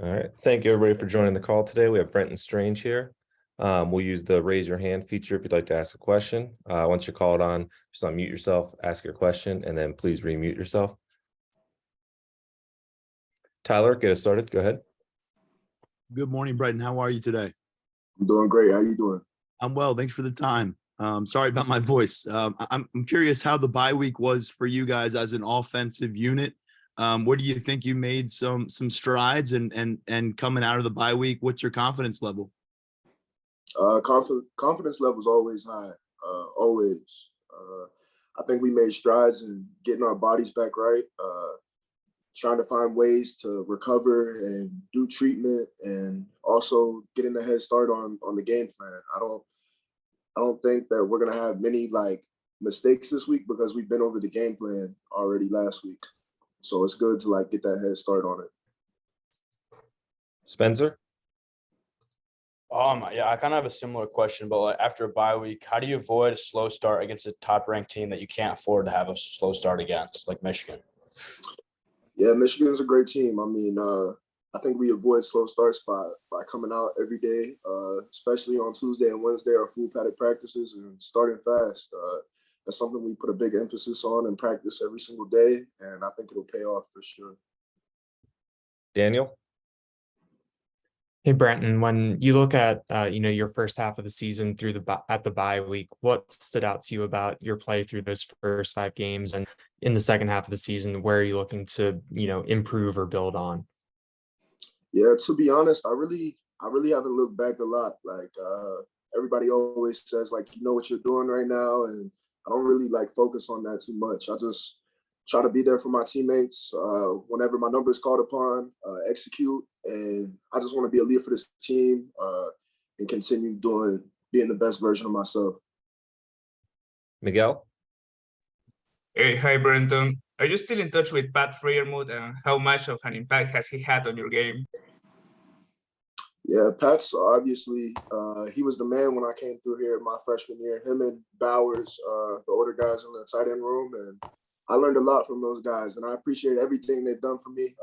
All right. Thank you, everybody, for joining the call today. We have Brenton Strange here. We'll use the raise your hand feature if you'd like to ask a question. Once you're called on, just unmute yourself, ask your question, and then please remute yourself. Tyler, get us started. Go ahead. Good morning, Brenton. How are you today? I'm doing great. How you doing? I'm well. Thanks for the time. Sorry about my voice. I'm curious how the bye week was for you guys as an offensive unit. What do you think you made some strides and coming out of the bye week? What's your confidence level? Confidence level is always high. Always. I think we made strides in getting our bodies back right. Trying to find ways to recover and do treatment, and also getting the head start on the game plan. I don't think that we're gonna have many mistakes this week because we've been over the game plan already last week. So it's good to get that head start on it. Spencer? Yeah, I kind of have a similar question, but after a bye week, how do you avoid a slow start against a top-ranked team that you can't afford to have a slow start against, like Michigan? Yeah, Michigan's a great team. I mean, I think we avoid slow starts by coming out every day, especially on Tuesday and Wednesday, our full padded practices, and starting fast. That's something we put a big emphasis on and practice every single day, and I think it'll pay off for sure. Daniel? Hey, Brenton, when you look at your first half of the season through the bye week, what stood out to you about your play through those first 5 games, and in the second half of the season, where are you looking to improve or build on? Yeah, to be honest, I really haven't looked back a lot. Everybody always says you know what you're doing right now, and I don't really focus on that too much. I just try to be there for my teammates whenever my number is called upon, execute, and I just want to be a leader for this team and continue being the best version of myself. Miguel? Hey, hi, Brenton. Are you still in touch with Pat Freiermuth, and how much of an impact has he had on your game? Yeah, Pat's obviously, he was the man when I came through here my freshman year. Him and Bowers, the older guys in the tight end room, and I learned a lot from those guys, and I appreciate everything they've done for me.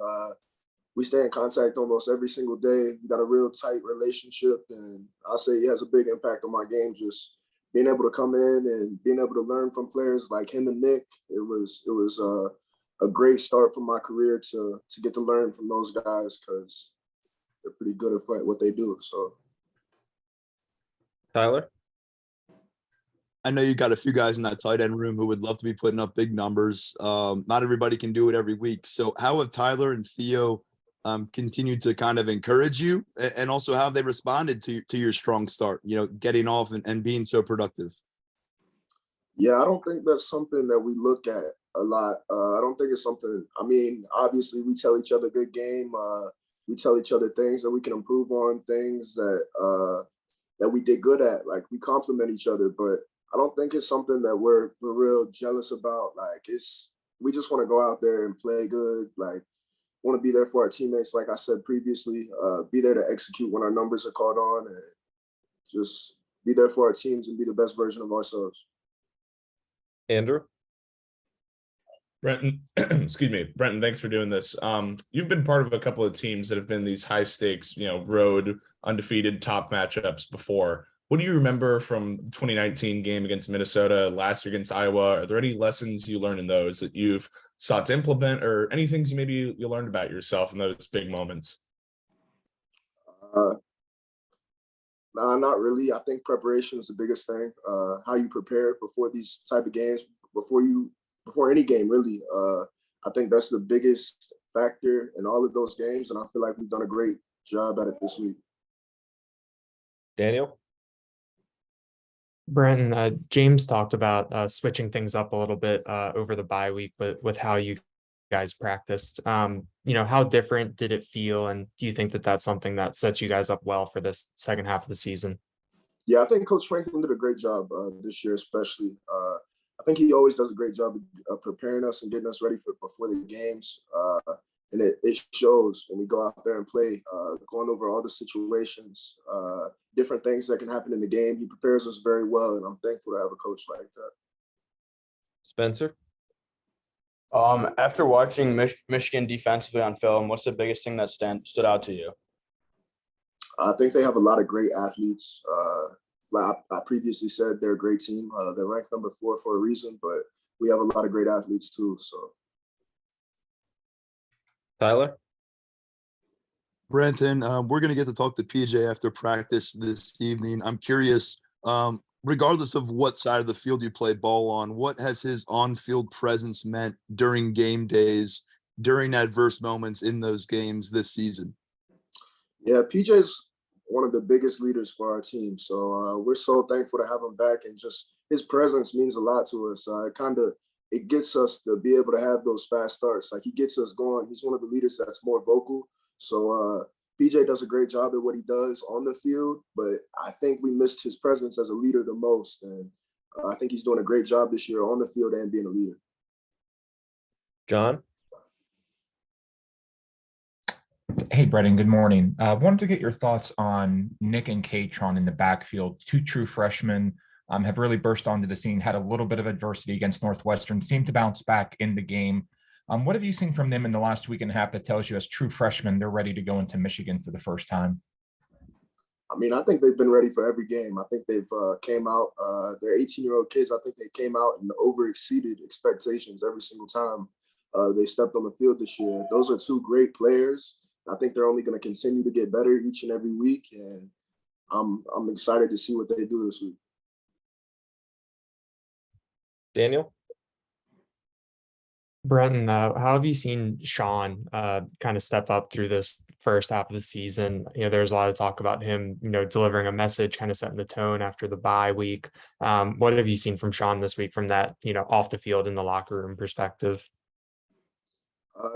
We stay in contact almost every single day. We got a real tight relationship, and I'll say he has a big impact on my game. Just being able to come in and being able to learn from players like him and Nick, it was a great start for my career to get to learn from those guys because they're pretty good at what they do. So, Tyler? I know you got a few guys in that tight end room who would love to be putting up big numbers. Not everybody can do it every week. So how have Tyler and Theo continued to kind of encourage you, and also how have they responded to your strong start, getting off and being so productive? Yeah, I don't think that's something that we look at a lot. I don't think it's something, I mean, obviously we tell each other good game. We tell each other things that we can improve on, things that we did good at. We compliment each other, but I don't think it's something that we're real jealous about. We just want to go out there and play good. Want to be there for our teammates, like I said previously, be there to execute when our numbers are called on, and just be there for our teams and be the best version of ourselves. Andrew? Brenton, excuse me, Brenton, thanks for doing this. You've been part of a couple of teams that have been these high stakes, road undefeated top matchups before. What do you remember from 2019 game against Minnesota, last year against Iowa? Are there any lessons you learned in those that you've sought to implement, or any things you learned about yourself in those big moments? Nah, not really. I think preparation is the biggest thing. How you prepare before these type of games, before any game, really. I think that's the biggest factor in all of those games, and I feel like we've done a great job at it this week. Daniel? Brenton, James talked about switching things up a little bit over the bye week with how you guys practiced. How different did it feel, and do you think that that's something that sets you guys up well for this second half of the season? Yeah, I think Coach Franklin did a great job this year, especially. I think he always does a great job of preparing us and getting us ready before the games. And it shows when we go out there and play, going over all the situations, different things that can happen in the game. He prepares us very well, and I'm thankful to have a coach like that. Spencer? After watching Michigan defensively on film, what's the biggest thing that stood out to you? I think they have a lot of great athletes. Like I previously said, they're a great team. They're ranked number 4 for a reason, but we have a lot of great athletes too. So, Tyler? Brenton, we're going to get to talk to PJ after practice this evening. I'm curious, regardless of what side of the field you play ball on, what has his on-field presence meant during game days, during adverse moments in those games this season? yeah, PJ's one of the biggest leaders for our team. So we're so thankful to have him back, and just his presence means a lot to us. It gets us to be able to have those fast starts. Like, he gets us going. He's one of the leaders that's more vocal. So PJ does a great job at what he does on the field, but I think we missed his presence as a leader the most. And I think he's doing a great job this year on the field and being a leader. John? Hey, Brenton, good morning. I wanted to get your thoughts on Nick and Katron in the backfield. 2 true freshmen have really burst onto the scene, had a little bit of adversity against Northwestern, seemed to bounce back in the game. What have you seen from them in the last week and a half that tells you as true freshmen they're ready to go into Michigan for the first time? I mean, I think they've been ready for every game. I think they've came out, they're 18-year-old kids. I think they came out and over-exceeded expectations every single time they stepped on the field this year. Those are 2 great players. I think they're only going to continue to get better each and every week, and I'm excited to see what they do this week. Daniel? Brenton, how have you seen Sean kind of step up through this first half of the season? There's a lot of talk about him, delivering a message, kind of setting the tone after the bye week. What have you seen from Sean this week from that, off the field in the locker room perspective?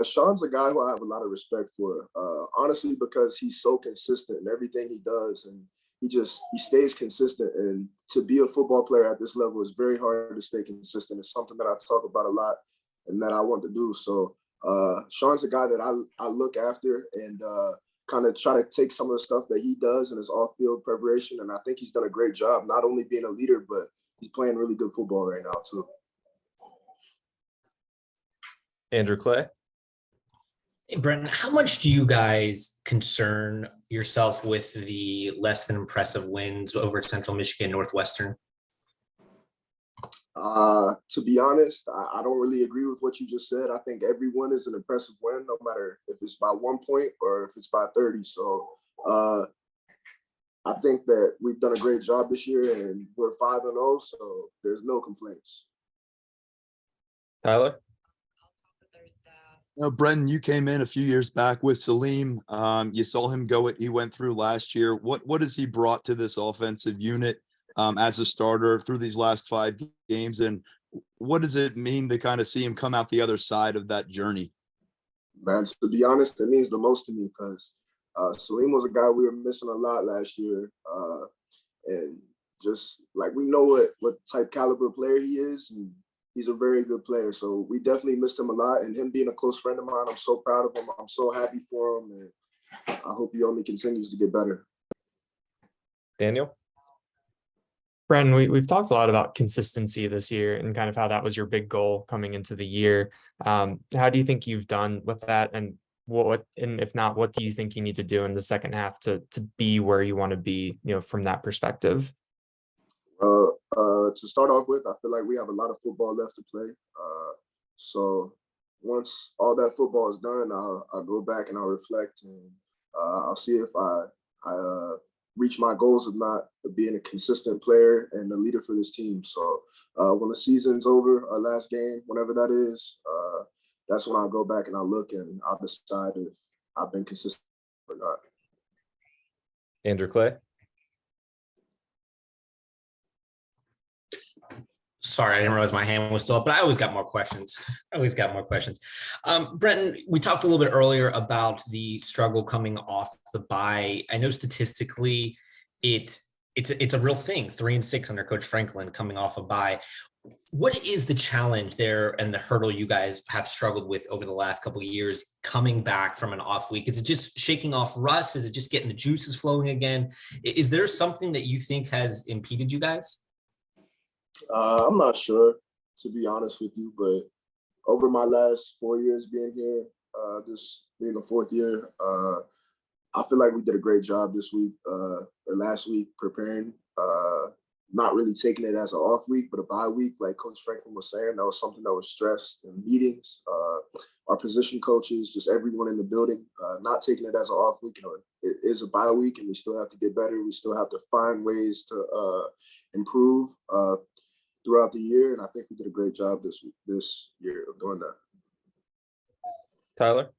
Sean's a guy who I have a lot of respect for, honestly, because he's so consistent in everything he does, and he stays consistent. And to be a football player at this level is very hard to stay consistent. It's something that I talk about a lot and that I want to do. So Sean's a guy that I look after and kind of try to take some of the stuff that he does in his off-field preparation. And I think he's done a great job, not only being a leader, but he's playing really good football right now too. Andrew Clay? Hey, Brenton, how much do you guys concern yourself with the less than impressive wins over Central Michigan, Northwestern? To be honest, I don't really agree with what you just said. I think every win is an impressive win, no matter if it's by 1 point or if it's by 30. So I think that we've done a great job this year, and we're 5-0, so there's no complaints. Tyler? Brenton, you came in a few years back with Salim. You saw him go what he went through last year. What has he brought to this offensive unit as a starter through these last 5 games? And what does it mean to kind of see him come out the other side of that journey? Man, to be honest, it means the most to me because Salim was a guy we were missing a lot last year. And just like, we know what type caliber player he is, and he's a very good player. So we definitely missed him a lot. And him being a close friend of mine, I'm so proud of him. I'm so happy for him. And I hope he only continues to get better. Daniel? Brenton, we've talked a lot about consistency this year and kind of how that was your big goal coming into the year. How do you think you've done with that? And and if not, what do you think you need to do in the second half to be where you want to be, from that perspective? To start off with, I feel like we have a lot of football left to play. So once all that football is done, I'll go back and I'll reflect, and I'll see if I reach my goals of not being a consistent player and a leader for this team. So when the season's over, our last game, whenever that is, that's when I'll go back and I'll look and I'll decide if I've been consistent or not. Andrew Clay? Sorry, I didn't realize my hand was still up, but I always got more questions. Brenton, we talked a little bit earlier about the struggle coming off the bye. I know statistically it's a real thing, 3-6 under Coach Franklin coming off a bye. What is the challenge there and the hurdle you guys have struggled with over the last couple of years coming back from an off week? Is it just shaking off rust? Is it just getting the juices flowing again? Is there something that you think has impeded you guys? I'm not sure, to be honest with you, but over my last 4 years being here, this being the fourth year, I feel like we did a great job this week or last week preparing. Not really taking it as an off week, but a bye week, like Coach Franklin was saying. That was something that was stressed in meetings. Our position coaches, just everyone in the building, not taking it as an off week. You know, it is a bye week, and we still have to get better. We still have to find ways to improve throughout the year, and I think we did a great job this year of doing that. Tyler?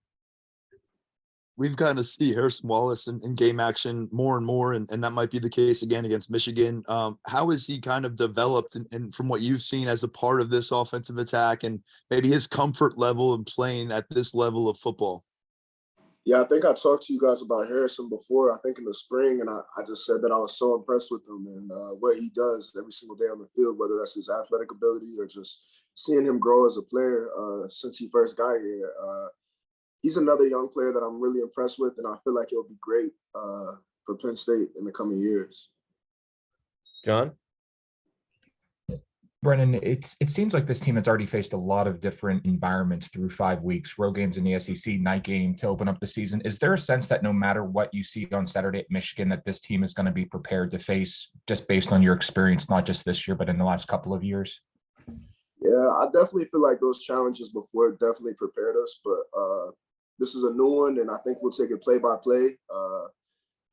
We've gotten to see Harrison Wallace in game action more and more, and that might be the case again against Michigan. How has he kind of developed and from what you've seen as a part of this offensive attack and maybe his comfort level in playing at this level of football? Yeah, I think I talked to you guys about Harrison before, I think in the spring, and I just said that I was so impressed with him and what he does every single day on the field, whether that's his athletic ability or just seeing him grow as a player since he first got here. He's another young player that I'm really impressed with, and I feel like he'll be great for Penn State in the coming years. John? Brennan, it seems like this team has already faced a lot of different environments through 5 weeks, road games in the SEC, night game to open up the season. Is there a sense that no matter what you see on Saturday at Michigan, that this team is going to be prepared to face just based on your experience, not just this year, but in the last couple of years? Yeah, I definitely feel like those challenges before definitely prepared us, but this is a new one, and I think we'll take it play by play,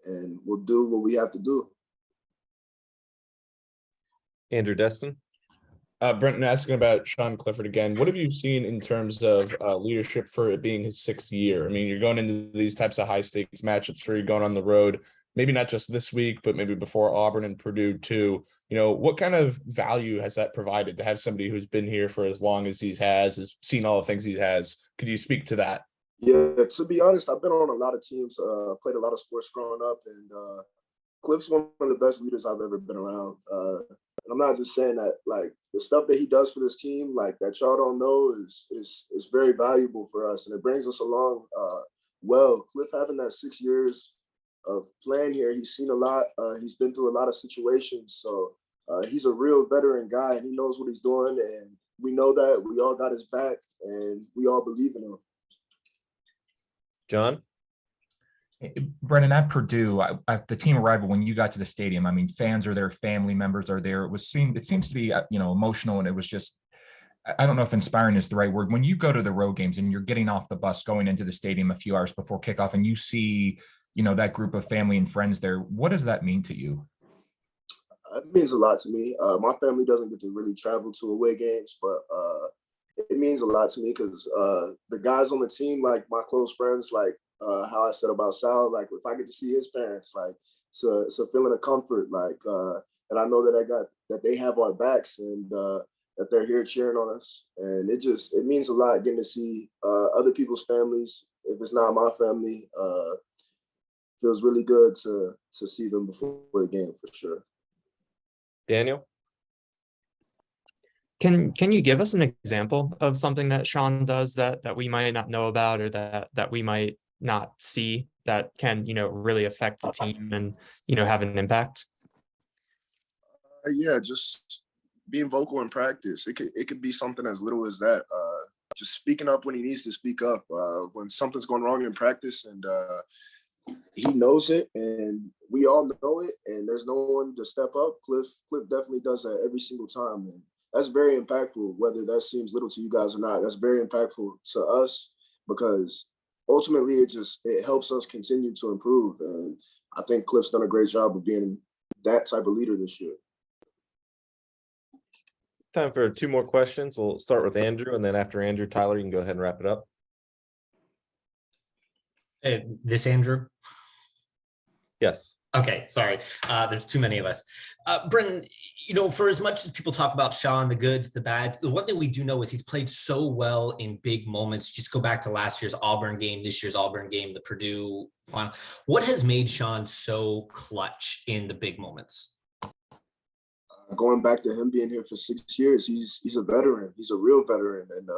and we'll do what we have to do. Andrew Destin? Brenton, asking about Sean Clifford again. What have you seen in terms of leadership for it being his 6th year? I mean, you're going into these types of high stakes matchups where you're going on the road, maybe not just this week, but maybe before Auburn and Purdue too. You know, what kind of value has that provided to have somebody who's been here for as long as he has seen all the things he has? Could you speak to that? Yeah, to be honest, I've been on a lot of teams, played a lot of sports growing up, and Cliff's one of the best leaders I've ever been around. And I'm not just saying that, like, the stuff that he does for this team, like, that y'all don't know is very valuable for us, and it brings us along well. Cliff having that 6 years of playing here, he's seen a lot. He's been through a lot of situations, so he's a real veteran guy, and he knows what he's doing, and we know that. We all got his back, and we all believe in him. John? Brennan, at Purdue, at the team arrival, when you got to the stadium, I mean, fans are there, family members are there. It seems to be, emotional, and it was just, I don't know if inspiring is the right word. When you go to the road games and you're getting off the bus, going into the stadium a few hours before kickoff, and you see, that group of family and friends there, what does that mean to you? It means a lot to me. My family doesn't get to really travel to away games, but it means a lot to me because the guys on the team, like my close friends, like how I said about Sal, like if I get to see his parents, like it's a feeling of comfort, like and I know that they have our backs and that they're here cheering on us, and it means a lot getting to see other people's families. If it's not my family, feels really good to see them before the game for sure. Daniel? Can you give us an example of something that Sean does that we might not know about, or that we might not see, that can, really affect the team and, have an impact? Yeah, just being vocal in practice. It could be something as little as that. Just speaking up when he needs to speak up. When something's going wrong in practice, and he knows it, and we all know it, and there's no one to step up. Cliff definitely does that every single time, and that's very impactful. Whether that seems little to you guys or not, that's very impactful to us, because ultimately it helps us continue to improve. And I think Cliff's done a great job of being that type of leader this year. Time for 2 more questions. We'll start with Andrew, and then after Andrew, Tyler, you can go ahead and wrap it up. This Andrew? Yes. Okay, sorry. There's too many of us. Brenton, for as much as people talk about Sean, the goods, the bads, the one thing we do know is he's played so well in big moments. Just go back to last year's Auburn game, this year's Auburn game, the Purdue final. What has made Sean so clutch in the big moments? Going back to him being here for 6 years, he's a veteran. He's a real veteran, and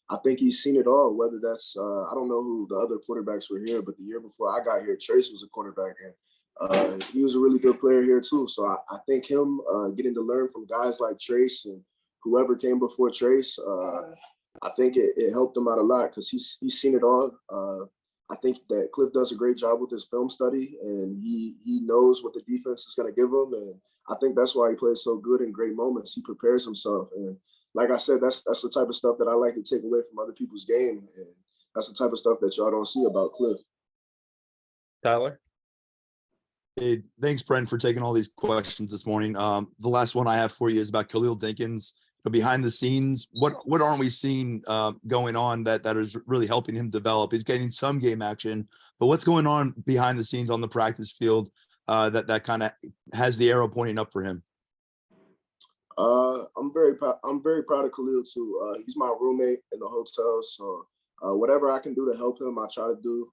I think he's seen it all. Whether that's I don't know who the other quarterbacks were here, but the year before I got here, Trace was a quarterback, and he was a really good player here too. So I think him getting to learn from guys like Trace and whoever came before Trace, I think it helped him out a lot because he's seen it all. I think that Cliff does a great job with his film study, and he knows what the defense is going to give him. And I think that's why he plays so good in great moments. He prepares himself. And like I said, that's the type of stuff that I like to take away from other people's game. And that's the type of stuff that y'all don't see about Cliff. Tyler? Hey, thanks, Brent, for taking all these questions this morning. The last one I have for you is about Khalil Dinkins. Behind the scenes, what aren't we seeing going on that is really helping him develop? He's getting some game action, but what's going on behind the scenes on the practice field that kind of has the arrow pointing up for him? I'm very proud of Khalil too. He's my roommate in the hotel, so whatever I can do to help him, I try to do.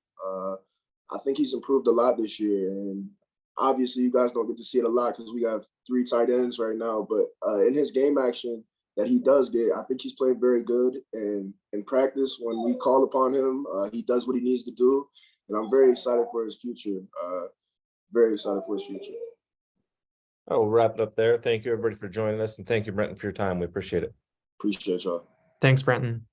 I think he's improved a lot this year, and obviously you guys don't get to see it a lot because we have 3 tight ends right now. But in his game action that he does get, I think he's playing very good. And in practice, when we call upon him, he does what he needs to do. And I'm very excited for his future. Very excited for his future. Oh, we'll wrap it up there. Thank you, everybody, for joining us. And thank you, Brenton, for your time. We appreciate it. Appreciate y'all. Thanks, Brenton.